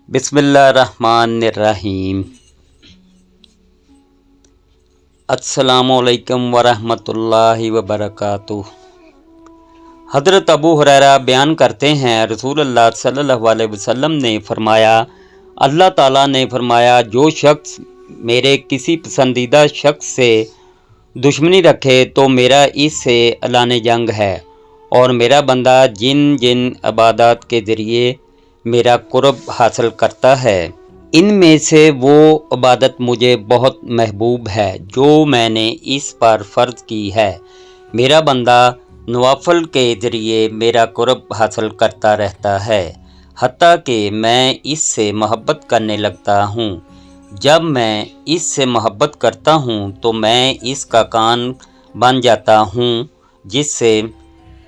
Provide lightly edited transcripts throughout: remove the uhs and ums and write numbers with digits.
बिस्मिल्लाहिर्रहमानिर्रहीम। अस्सलामुअलैकुम वरहमतुल्लाहि वबरकातुह। हज़रत अबू हुरैरा बयान करते हैं, रसूलुल्लाह सल्लल्लाहु अलैहि वसल्लम ने फरमाया, अल्लाह ताला ने फरमाया, जो शख्स मेरे किसी पसंदीदा शख्स से दुश्मनी रखे तो मेरा इससे ऐलान जंग है, और मेरा बंदा जिन जिन इबादत के ज़रिए मेरा कुर्ब हासिल करता है, इनमें से वो इबादत मुझे बहुत महबूब है जो मैंने इस पर फ़र्ज़ की है। मेरा बंदा नवाफिल के ज़रिए मेरा कुर्ब हासिल करता रहता है, हत्ता कि मैं इससे मोहब्बत करने लगता हूँ। जब मैं इससे मोहब्बत करता हूँ तो मैं इसका कान बन जाता हूँ, जिससे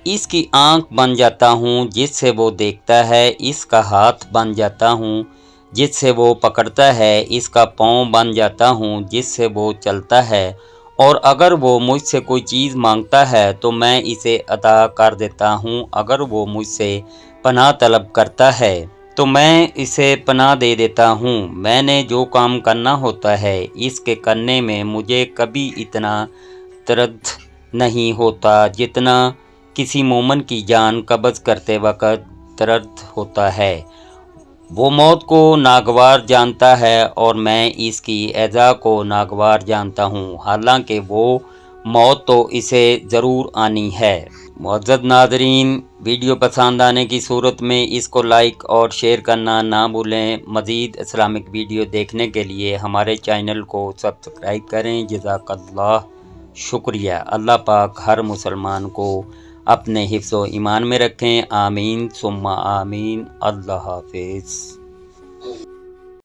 इसकी आँख बन जाता हूँ जिससे वो देखता है, इसका हाथ बन जाता हूँ जिससे वो पकड़ता है, इसका पाँव बन जाता हूँ जिससे वो चलता है, और अगर वो मुझसे कोई चीज़ मांगता है तो मैं इसे अता कर देता हूँ। अगर वो मुझसे पनाह तलब करता है तो मैं इसे पनाह दे देता हूँ। मैंने जो काम करना होता है इसके करने में मुझे कभी इतना दर्द नहीं होता जितना किसी मोमिन की जान कब्ज़ करते वक़्त दर्द होता है। वो मौत को नागवार जानता है और मैं इसकी ऐज़ा को नागवार जानता हूँ, हालांकि वो मौत तो इसे ज़रूर आनी है। मुअज़्ज़ज़ नाज़रीन, वीडियो पसंद आने की सूरत में इसको लाइक और शेयर करना ना भूलें। मज़ीद इस्लामिक वीडियो देखने के लिए हमारे चैनल को सब्सक्राइब करें। जज़ाकल्लाह, शुक्रिया। अल्लाह पाक हर मुसलमान को अपने हिफ्ज़ व ईमान में रखें। आमीन सुम्मा आमीन। अल्लाह हाफ़िज़।